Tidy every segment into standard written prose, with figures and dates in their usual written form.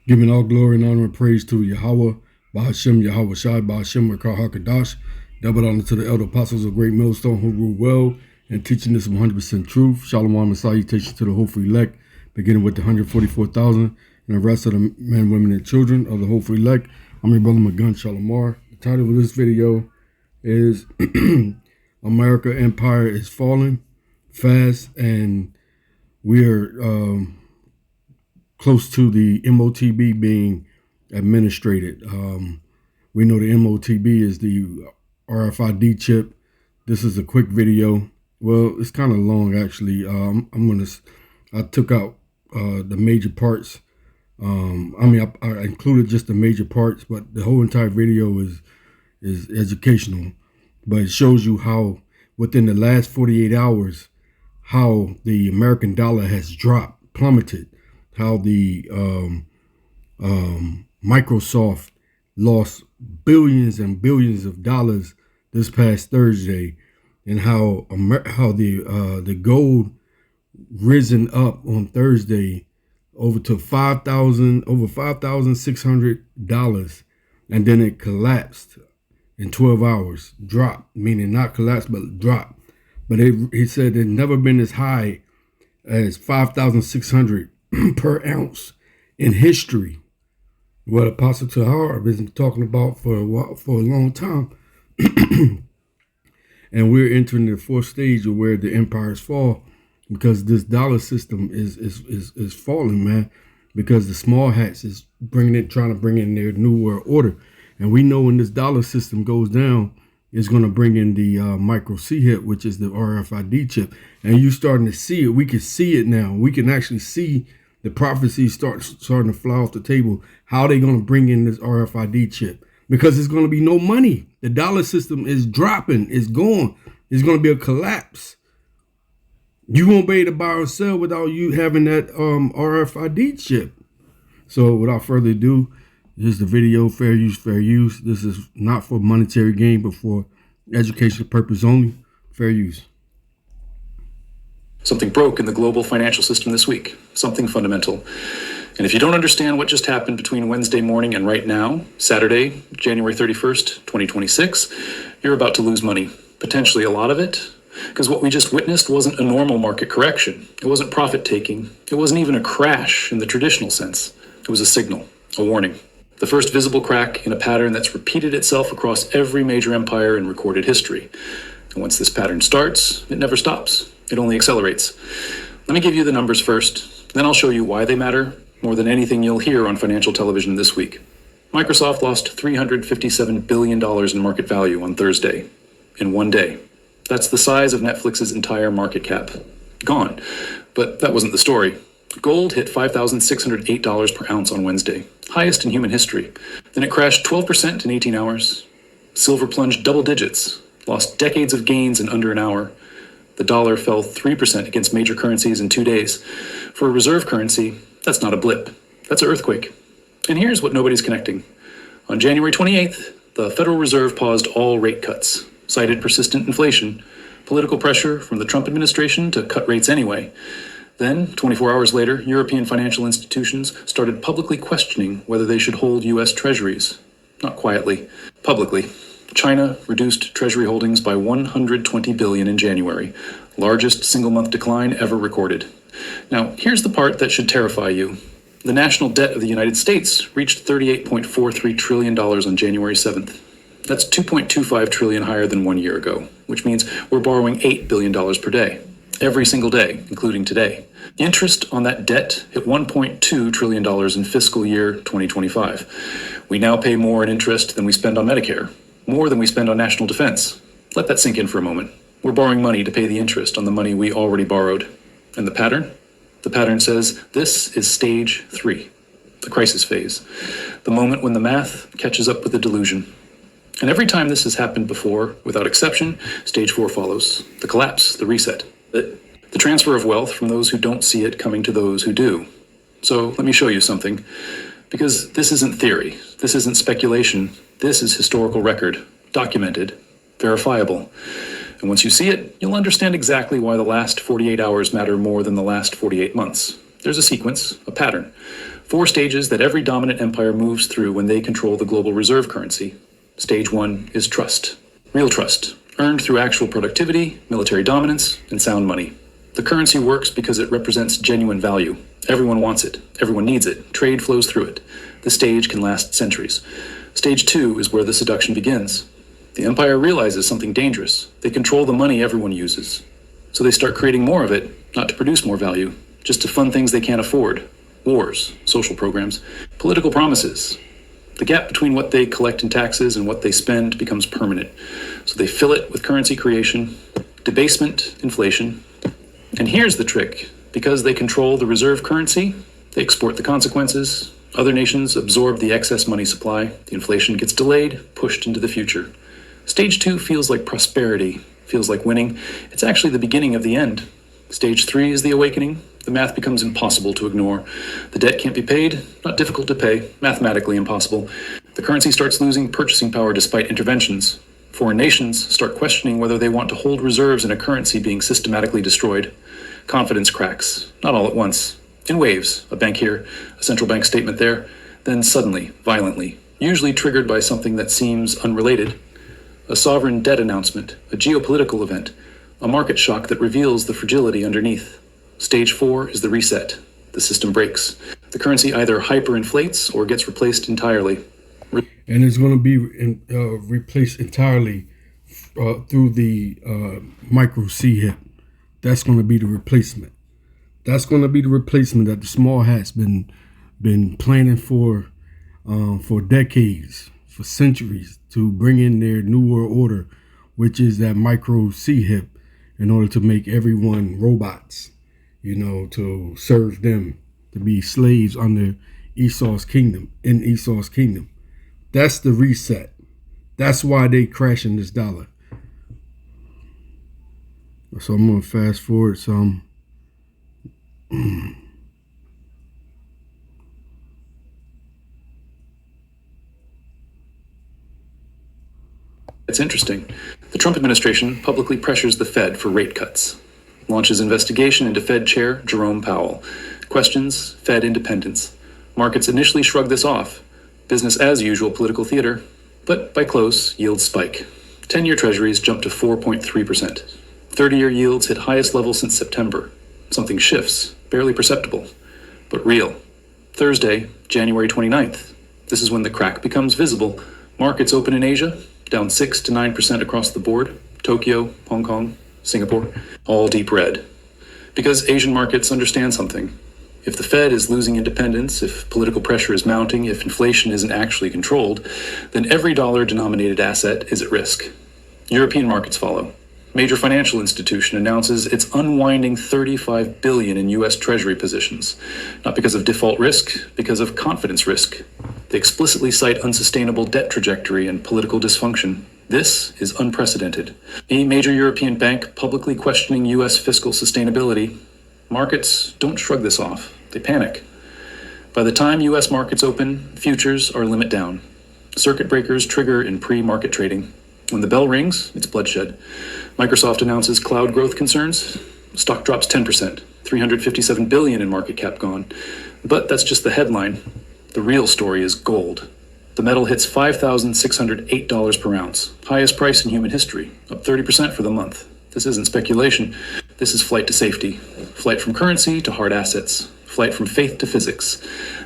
Giving all glory and honor and praise to Yahweh, Bahashem, Yahweh Shai, Bahashem, Rakah HaKadosh. Double honor to the elder apostles of Great Millstone who rule well and teaching this 100% truth. Shalom and salutation to the hopeful elect, beginning with the 144,000 and the rest of the men, women, and children of the hopeful elect. I'm your brother Magun Shalomar. The title of this video is America Empire is Falling Fast, and we are close to the MOTB being administrated. We know the MOTB is the RFID chip. This is a quick video. Well, it's kind of long actually. I took out the major parts. I included just the major parts, but the whole entire video is educational. But it shows you how within the last 48 hours, how the American dollar has dropped, plummeted. How the MicroSoft lost billions and billions of dollars this past Thursday, and how the gold risen up on Thursday over $5,600, and then it collapsed in 12 hours. Dropped, meaning not collapsed, but dropped. But he said it never been as high as 5,600 per ounce in history. What Apostle Tahar has been talking about for a long time. And we're entering the fourth stage of where the empires fall, because this dollar system is falling, man. Because the small hats is trying to bring in their new world order. And we know when this dollar system goes down, it's going to bring in the micro chip, which is the RFID chip. And you're starting to see it. We can see it now. We can actually see the prophecies starting to fly off the table. How are they going to bring in this RFID chip? Because there's going to be no money. The dollar system is dropping. It's gone. It's going to be a collapse. You won't be able to buy or sell without you having that RFID chip. So without further ado, this is the video. Fair use, fair use. This is not for monetary gain, but for educational purpose only. Fair use. Something broke in the global financial system this week, something fundamental. And if you don't understand what just happened between Wednesday morning and right now, Saturday, January 31st, 2026, you're about to lose money, potentially a lot of it, because what we just witnessed wasn't a normal market correction. It wasn't profit taking. It wasn't even a crash in the traditional sense. It was a signal, a warning. The first visible crack in a pattern that's repeated itself across every major empire in recorded history. And once this pattern starts, it never stops. It only accelerates. Let me give you the numbers first, then I'll show you why they matter more than anything you'll hear on financial television this week. Microsoft lost $357 billion in market value on Thursday, in one day. That's the size of Netflix's entire market cap. Gone. But that wasn't the story. Gold hit $5,608 per ounce on Wednesday, highest in human history. Then it crashed 12% in 18 hours. Silver plunged double digits, lost decades of gains in under an hour. The dollar fell 3% against major currencies in 2 days. For a reserve currency, that's not a blip. That's an earthquake. And here's what nobody's connecting. On January 28th, the Federal Reserve paused all rate cuts, cited persistent inflation, political pressure from the Trump administration to cut rates anyway. Then, 24 hours later, European financial institutions started publicly questioning whether they should hold U.S. treasuries. Not quietly, publicly. China reduced treasury holdings by $120 billion in January, largest single-month decline ever recorded. Now, here's the part that should terrify you. The national debt of the United States reached $38.43 trillion on January 7th. That's $2.25 trillion higher than 1 year ago, which means we're borrowing $8 billion per day, every single day, including today. Interest on that debt hit $1.2 trillion in fiscal year 2025. We now pay more in interest than we spend on Medicare. More than we spend on national defense. Let that sink in for a moment. We're borrowing money to pay the interest on the money we already borrowed. And the pattern? The pattern says this is stage 3, the crisis phase, the moment when the math catches up with the delusion. And every time this has happened before, without exception, stage 4 follows, the collapse, the reset, the transfer of wealth from those who don't see it coming to those who do. So let me show you something, because this isn't theory, this isn't speculation. This is historical record, documented, verifiable. And once you see it, you'll understand exactly why the last 48 hours matter more than the last 48 months. There's a sequence, a pattern. 4 stages that every dominant empire moves through when they control the global reserve currency. Stage 1 is trust. Real trust, earned through actual productivity, military dominance, and sound money. The currency works because it represents genuine value. Everyone wants it. Everyone needs it. Trade flows through it. The stage can last centuries. Stage 2 is where the seduction begins. The empire realizes something dangerous. They control the money everyone uses. So they start creating more of it, not to produce more value, just to fund things they can't afford. Wars, social programs, political promises. The gap between what they collect in taxes and what they spend becomes permanent. So they fill it with currency creation, debasement, inflation. And here's the trick. Because they control the reserve currency, they export the consequences. Other nations absorb the excess money supply. The inflation gets delayed, pushed into the future. Stage 2 feels like prosperity, feels like winning. It's actually the beginning of the end. Stage 3 is the awakening. The math becomes impossible to ignore. The debt can't be paid, not difficult to pay, mathematically impossible. The currency starts losing purchasing power despite interventions. Foreign nations start questioning whether they want to hold reserves in a currency being systematically destroyed. Confidence cracks, not all at once. In waves, a bank here, a central bank statement there, then suddenly, violently, usually triggered by something that seems unrelated. A sovereign debt announcement, a geopolitical event, a market shock that reveals the fragility underneath. Stage 4 is the reset. The system breaks. The currency either hyperinflates or gets replaced entirely. And it's going to be replaced entirely through the micro C hip. That's going to be the replacement. That's going to be the replacement that the small hat's been planning for decades, for centuries, to bring in their new world order, which is that micro C hip, in order to make everyone robots, to serve them, to be slaves under Esau's kingdom, in Esau's kingdom. That's the reset. That's why they crashing this dollar. So I'm going to fast forward some. It's interesting. The Trump administration publicly pressures the Fed for rate cuts, launches investigation into Fed Chair Jerome Powell, questions Fed independence. Markets initially shrug this off. Business as usual political theater, but by close, yields spike. 10-year treasuries jump to 4.3%. 30-year yields hit highest level since September. Something shifts, barely perceptible, but real. Thursday, January 29th. This is when the crack becomes visible. Markets open in Asia, down 6 to 9% across the board. Tokyo, Hong Kong, Singapore, all deep red. Because Asian markets understand something. If the Fed is losing independence, if political pressure is mounting, if inflation isn't actually controlled, then every dollar-denominated asset is at risk. European markets follow. Major financial institution announces it's unwinding $35 billion in U.S. Treasury positions, not because of default risk, because of confidence risk. They explicitly cite unsustainable debt trajectory and political dysfunction. This is unprecedented. A major European bank publicly questioning U.S. fiscal sustainability. Markets don't shrug this off. They panic. By the time U.S. markets open, futures are limit down. Circuit breakers trigger in pre-market trading. When the bell rings, it's bloodshed. Microsoft announces cloud growth concerns. Stock drops 10%, $357 billion in market cap gone. But that's just the headline. The real story is gold. The metal hits $5,608 per ounce, highest price in human history, up 30% for the month. This isn't speculation. This is flight to safety. Flight from currency to hard assets. Flight from faith to physics.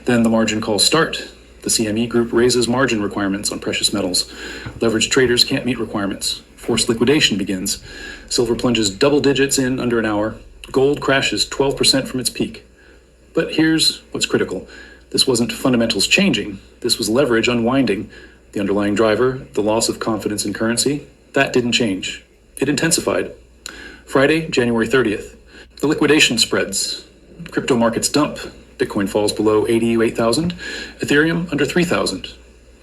Then the margin calls start. The CME group raises margin requirements on precious metals. Leveraged traders can't meet requirements. Forced liquidation begins. Silver plunges double digits in under an hour. Gold crashes 12% from its peak. But here's what's critical. This wasn't fundamentals changing. This was leverage unwinding. The underlying driver, the loss of confidence in currency, that didn't change. It intensified. Friday, January 30th. The liquidation spreads. Crypto markets dump. Bitcoin falls below 88,000. Ethereum under 3,000.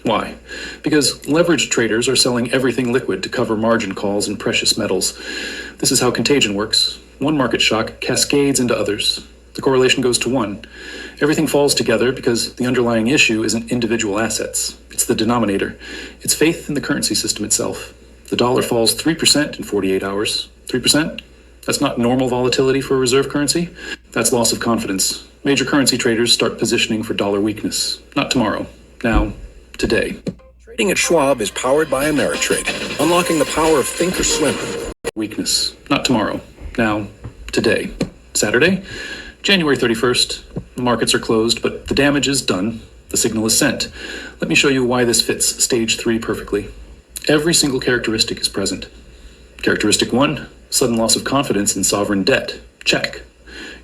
Why? Because leveraged traders are selling everything liquid to cover margin calls in precious metals. This is how contagion works. One market shock cascades into others. The correlation goes to 1. Everything falls together because the underlying issue isn't individual assets. It's the denominator. It's faith in the currency system itself. The dollar falls 3% in 48 hours. 3%? That's not normal volatility for a reserve currency. That's loss of confidence. Major currency traders start positioning for dollar weakness. Not tomorrow. Now, today. Trading at Schwab is powered by Ameritrade, unlocking the power of think or swim. Weakness. Not tomorrow. Now, today. Saturday, January 31st. The markets are closed, but the damage is done. The signal is sent. Let me show you why this fits stage 3 perfectly. Every single characteristic is present. Characteristic 1, sudden loss of confidence in sovereign debt. Check.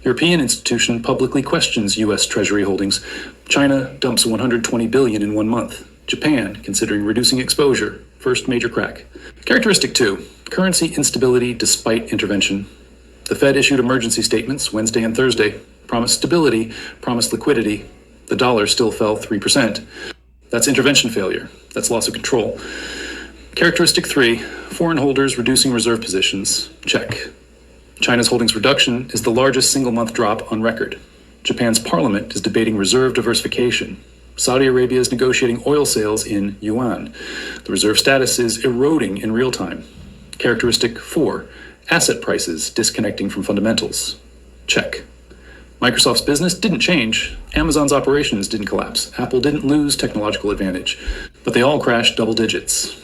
European institution publicly questions U.S. Treasury holdings. China dumps $120 billion in 1 month. Japan considering reducing exposure. First major crack. Characteristic 2, currency instability despite intervention. The Fed issued emergency statements Wednesday and Thursday. Promised stability, promised liquidity. The dollar still fell 3%. That's intervention failure. That's loss of control. Characteristic 3, foreign holders reducing reserve positions. Check. China's holdings reduction is the largest single-month drop on record. Japan's parliament is debating reserve diversification. Saudi Arabia is negotiating oil sales in yuan. The reserve status is eroding in real time. Characteristic 4, asset prices disconnecting from fundamentals. Check. Microsoft's business didn't change. Amazon's operations didn't collapse. Apple didn't lose technological advantage. But they all crashed double digits.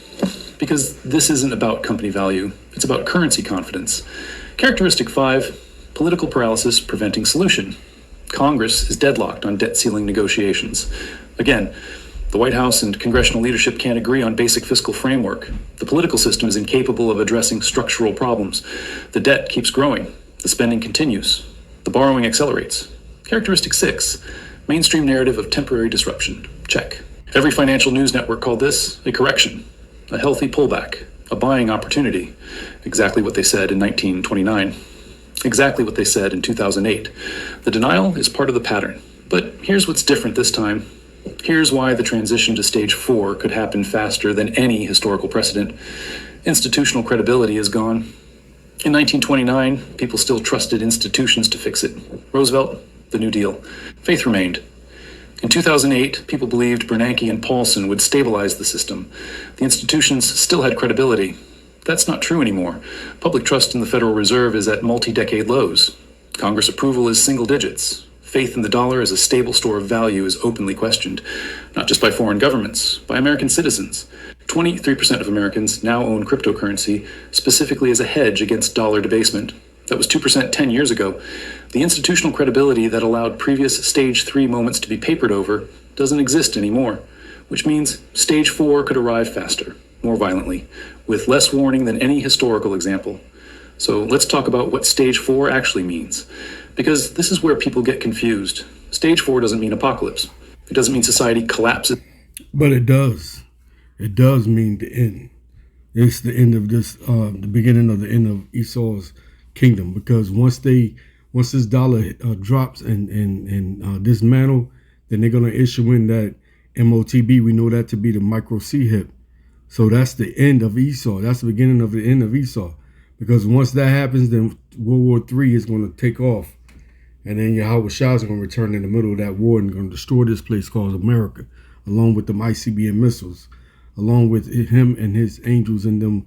Because this isn't about company value. It's about currency confidence. Characteristic 5, political paralysis preventing solution. Congress is deadlocked on debt ceiling negotiations. Again, the White House and congressional leadership can't agree on basic fiscal framework. The political system is incapable of addressing structural problems. The debt keeps growing. The spending continues. The borrowing accelerates. Characteristic 6, mainstream narrative of temporary disruption. Check. Every financial news network called this a correction, a healthy pullback, a buying opportunity. Exactly what they said in 1929. Exactly what they said in 2008. The denial is part of the pattern. But here's what's different this time. Here's why the transition to stage 4 could happen faster than any historical precedent. Institutional credibility is gone. In 1929, people still trusted institutions to fix it. Roosevelt, the New Deal. Faith remained. In 2008, people believed Bernanke and Paulson would stabilize the system. The institutions still had credibility. That's not true anymore. Public trust in the Federal Reserve is at multi-decade lows. Congress approval is single digits. Faith in the dollar as a stable store of value is openly questioned, not just by foreign governments, by American citizens. 23% of Americans now own cryptocurrency, specifically as a hedge against dollar debasement. That was 2% 10 years ago. The institutional credibility that allowed previous stage 3 moments to be papered over doesn't exist anymore, which means stage 4 could arrive faster, more violently, with less warning than any historical example. So let's talk about what stage 4 actually means, because this is where people get confused. Stage 4 doesn't mean apocalypse. It doesn't mean society collapses. But it does. It does mean the end. It's the end of this, the beginning of the end of Esau's kingdom. Because once this dollar drops and dismantle, then they're going to issue in that MOTB. We know that to be the micro C hip. So that's the end of Esau. That's the beginning of the end of Esau. Because once that happens, then World War III is going to take off. And then Yahweh Shah is going to return in the middle of that war and going to destroy this place called America, along with them ICBM missiles, along with him and his angels and them,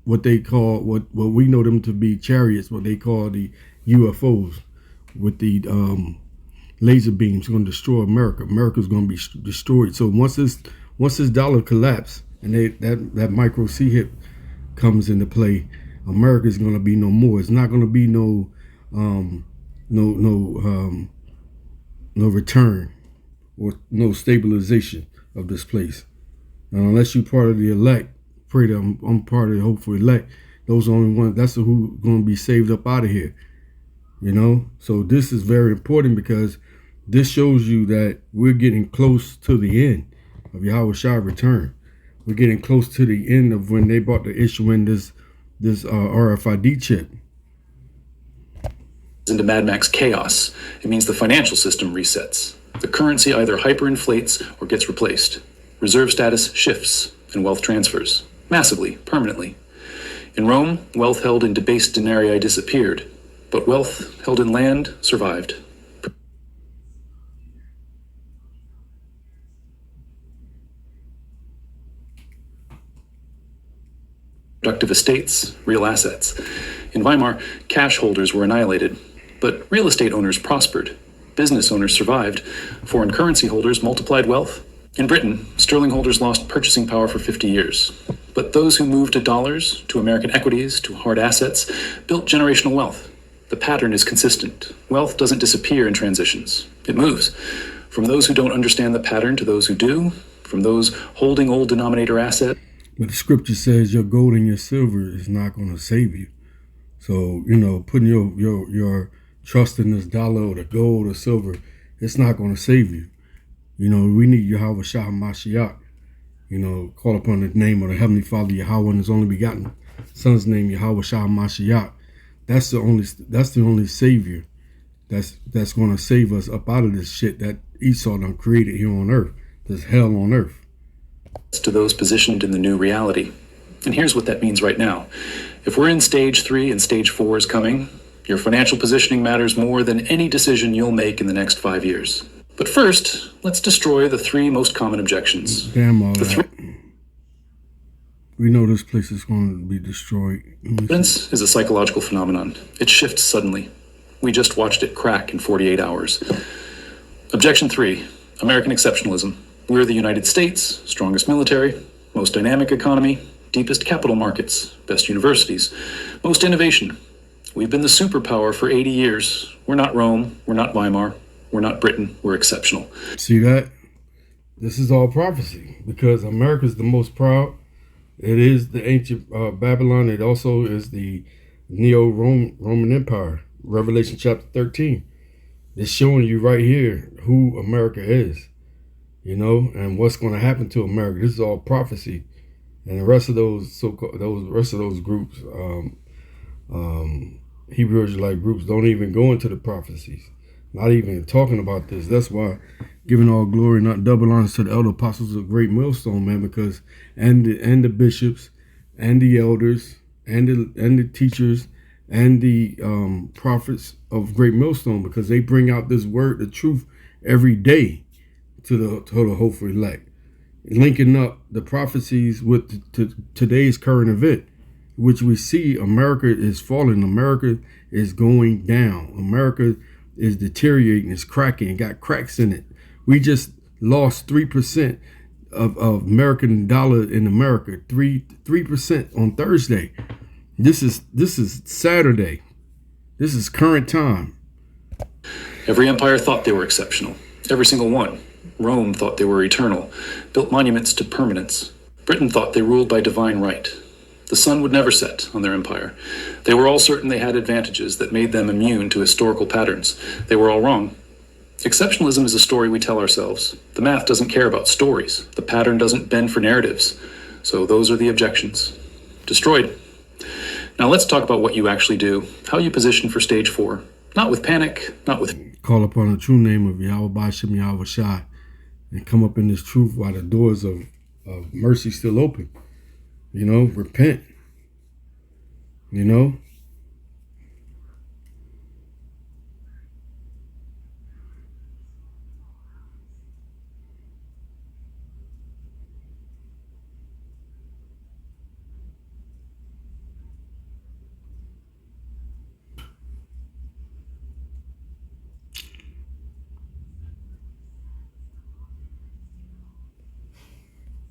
what they call, what we know them to be chariots, what they call the UFOs with the laser beams going to destroy America. America's going to be destroyed. So once this dollar collapse and that micro C hip comes into play, America is going to be no more. It's not going to be no return or no stabilization of this place. Now, unless you're part of the elect, pray that I'm part of the hopeful elect. Those are the only ones. That's who going to be saved up out of here. You know. So this is very important because this shows you that we're getting close to the end of Yahweh Shah return. We're getting close to the end of when they about to issue in this RFID chip. Into Mad Max chaos. It means the financial system resets. The currency either hyperinflates or gets replaced. Reserve status shifts and wealth transfers. Massively, permanently. In Rome, wealth held in debased denarii disappeared, but wealth held in land survived. Productive estates, real assets. In Weimar, cash holders were annihilated. But real estate owners prospered. Business owners survived. Foreign currency holders multiplied wealth. In Britain, sterling holders lost purchasing power for 50 years. But those who moved to dollars, to American equities, to hard assets, built generational wealth. The pattern is consistent. Wealth doesn't disappear in transitions. It moves. From those who don't understand the pattern to those who do, from those holding old denominator assets. But the scripture says your gold and your silver is not going to save you. So, putting your trust in this dollar or the gold or silver, it's not going to save you. We need Yahweh Shah Mashiach. Call upon the name of the Heavenly Father, Yahweh, and His only begotten Son's name, Yahweh Shah Mashiach. That's the only Savior that's going to save us up out of this shit that Esau done created here on earth. This hell on earth. To those positioned in the new reality. And here's what that means right now. If we're in stage 3 and stage 4 is coming, your financial positioning matters more than any decision you'll make in the next 5 years. But first, let's destroy the 3 most common objections. Damn all that. We know this place is going to be destroyed. Evidence is a psychological phenomenon. It shifts suddenly. We just watched it crack in 48 hours. Objection 3, American exceptionalism. We're the United States, strongest military, most dynamic economy, deepest capital markets, best universities, most innovation. We've been the superpower for 80 years. We're not Rome, we're not Weimar, we're not Britain, we're exceptional. See that? This is all prophecy because America's the most proud. It is the ancient Babylon. It also is the Neo-Roman Empire. Revelation chapter 13. It's showing you right here who America is, and what's going to happen to America. This is all prophecy, and the rest of those groups, Hebrew Israelite groups, don't even go into the prophecies. Not even talking about this. That's why giving all glory, not double honors to the elder apostles of Great Millstone, man, because and the bishops and the elders and the teachers and the prophets of Great Millstone, because they bring out this word, the truth, every day to the hopeful elect, linking up the prophecies with today's current event, which we see America is falling, America is going down, America is deteriorating, it's cracking, got cracks in it. We just lost 3% of American dollar in America, 3% on Thursday. This is Saturday. This is current time. Every empire thought they were exceptional. Every single one. Rome thought they were eternal, built monuments to permanence. Britain thought they ruled by divine right. The sun would never set on their empire. They were all certain they had advantages that made them immune to historical patterns. They were all wrong. Exceptionalism is a story we tell ourselves. The math doesn't care about stories. The pattern doesn't bend for narratives. So those are the objections. Destroyed. Now let's talk about what you actually do, how you position for stage 4. Not with panic, not with... Call upon the true name of Yahweh Ba'ashem Yahweh Shai and come up in this truth while the doors of mercy still open. Repent.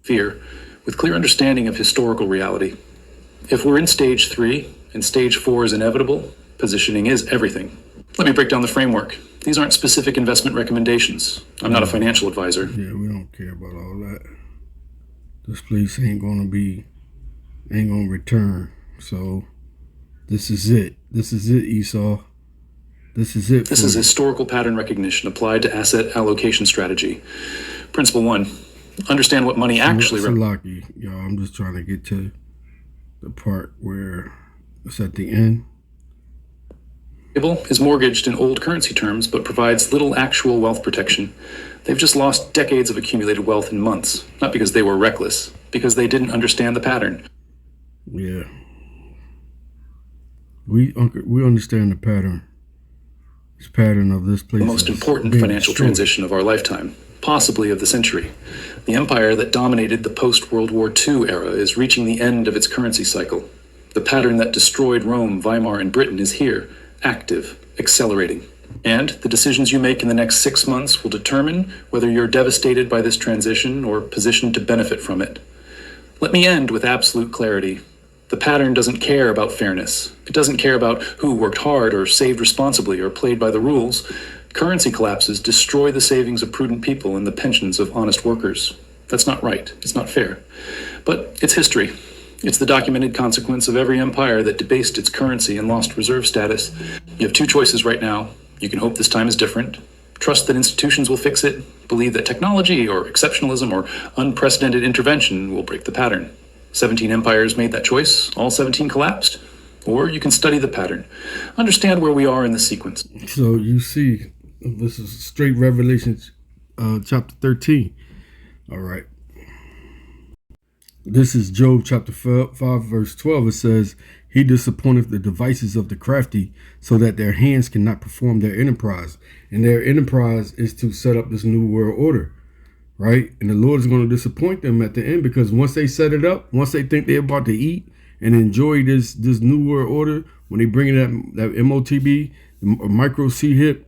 Fear, with clear understanding of historical reality. If we're in stage 3 and stage 4 is inevitable, positioning is everything. Let me break down the framework. These aren't specific investment recommendations. I'm not a financial advisor. Yeah, we don't care about all that. This place ain't gonna return. So this is it. This is it, Esau. This is it. This is historical pattern recognition applied to asset allocation strategy. Principle 1. Understand what money actually represents. Y'all, I'm just trying to get to the part where it's at the end. Is mortgaged in old currency terms, but provides little actual wealth protection. They've just lost decades of accumulated wealth in months, not because they were reckless, because they didn't understand the pattern. Yeah. We understand the pattern. This pattern of this place. The most important financial transition of our lifetime, possibly of the century. The empire that dominated the post-World War II era is reaching the end of its currency cycle. The pattern that destroyed Rome, Weimar, and Britain is here, active, accelerating. And the decisions you make in the next 6 months will determine whether you're devastated by this transition or positioned to benefit from it. Let me end with absolute clarity. The pattern doesn't care about fairness. It doesn't care about who worked hard or saved responsibly or played by the rules. Currency collapses destroy the savings of prudent people and the pensions of honest workers. That's not right. It's not fair. But it's history. It's the documented consequence of every empire that debased its currency and lost reserve status. You have two choices right now. You can hope this time is different. Trust that institutions will fix it. Believe that technology or exceptionalism or unprecedented intervention will break the pattern. 17 empires made that choice. All 17 collapsed. Or you can study the pattern. Understand where we are in the sequence. So you see, this is straight Revelation chapter 13. All right. This is Job chapter 5, verse 12. It says, he disappointeth the devices of the crafty, so that their hands cannot perform their enterprise. And their enterprise is to set up this new world order, right? And the Lord is going to disappoint them at the end, because once they set it up, once they think they're about to eat and enjoy this new world order, when they bring in that MOTB, the micro C hip,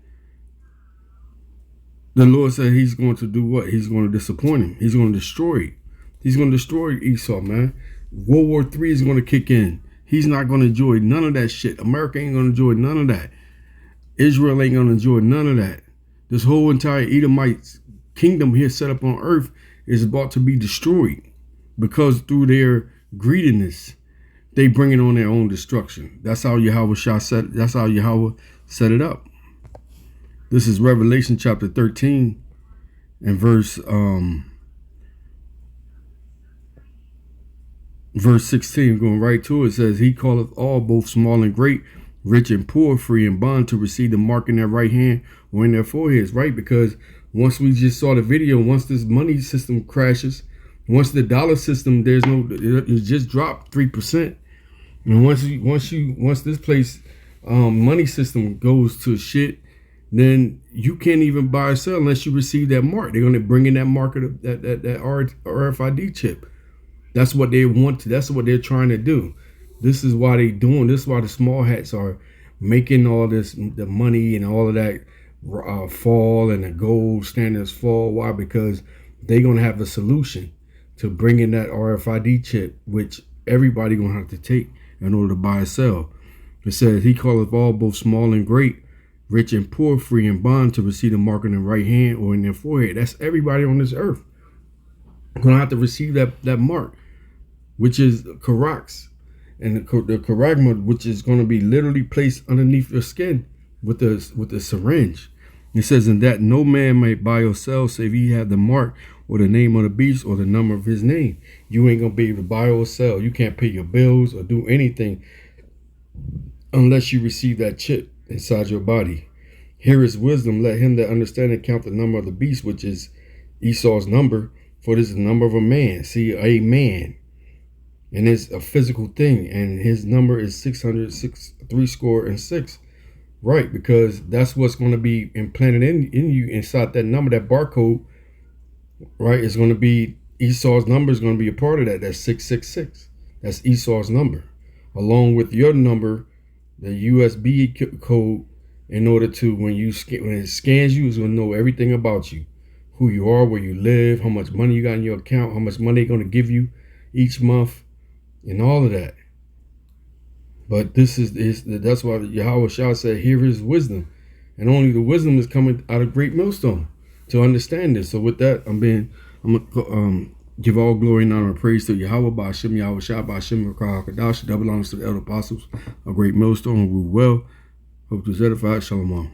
the Lord said he's going to do what? He's going to disappoint him. He's going to destroy it. He's going to destroy Esau, man. World War III is going to kick in. He's not going to enjoy none of that shit. America ain't going to enjoy none of that. Israel ain't going to enjoy none of that. This whole entire Edomite kingdom here set up on earth is about to be destroyed, because through their greediness, they bring it on their own destruction. That's how Yahweh set it up. This is Revelation chapter 13 and verse 16, going right to it. It says, he calleth all, both small and great, rich and poor, free and bond, to receive the mark in their right hand or in their foreheads, right? Because once we just saw the video, once this money system crashes, once the dollar system, it just dropped 3%. And once this place money system goes to shit, then you can't even buy or sell unless you receive that mark. They're going to bring in that mark of that RFID chip. That's what they want to. That's what they're trying to do. This is why they're doing. This is why the small hats are making all this, the money and all of that fall, and the gold standards fall. Why? Because they're going to have a solution to bring in that RFID chip, which everybody going to have to take in order to buy and sell. It says, he calleth all, both small and great, rich and poor, free and bond, to receive the mark in their right hand or in their forehead. That's everybody on this earth going to have to receive that mark, which is Karax, and the Karagma, which is going to be literally placed underneath your skin with the syringe. It says, in that no man may buy or sell save he have the mark or the name of the beast or the number of his name. You ain't going to be able to buy or sell. You can't pay your bills or do anything unless you receive that chip inside your body. Here is wisdom. Let him that understand and count the number of the beast, which is Esau's number, for this is the number of a man. See, a man. And it's a physical thing. And his number is 666. Right, because that's what's going to be implanted in you inside that number, that barcode. Right, it's going to be Esau's number is going to be a part of that. That's 666. That's Esau's number, along with your number, the USB code, in order to, when it scans you, it's going to know everything about you, who you are, where you live, how much money you got in your account, how much money they're going to give you each month, and all of that. But that's why Yahweh Shah said, here is wisdom. And only the wisdom is coming out of Great Millstone to understand this. So with that, I'm going to give all glory and honor and praise to Yahweh, Ba'ashem, Yahweh Shah, Ba'ashem, Rakah HaKadosh, double honors to the elder apostles of Great Millstone, who rule well. Hope to edify. Shalom.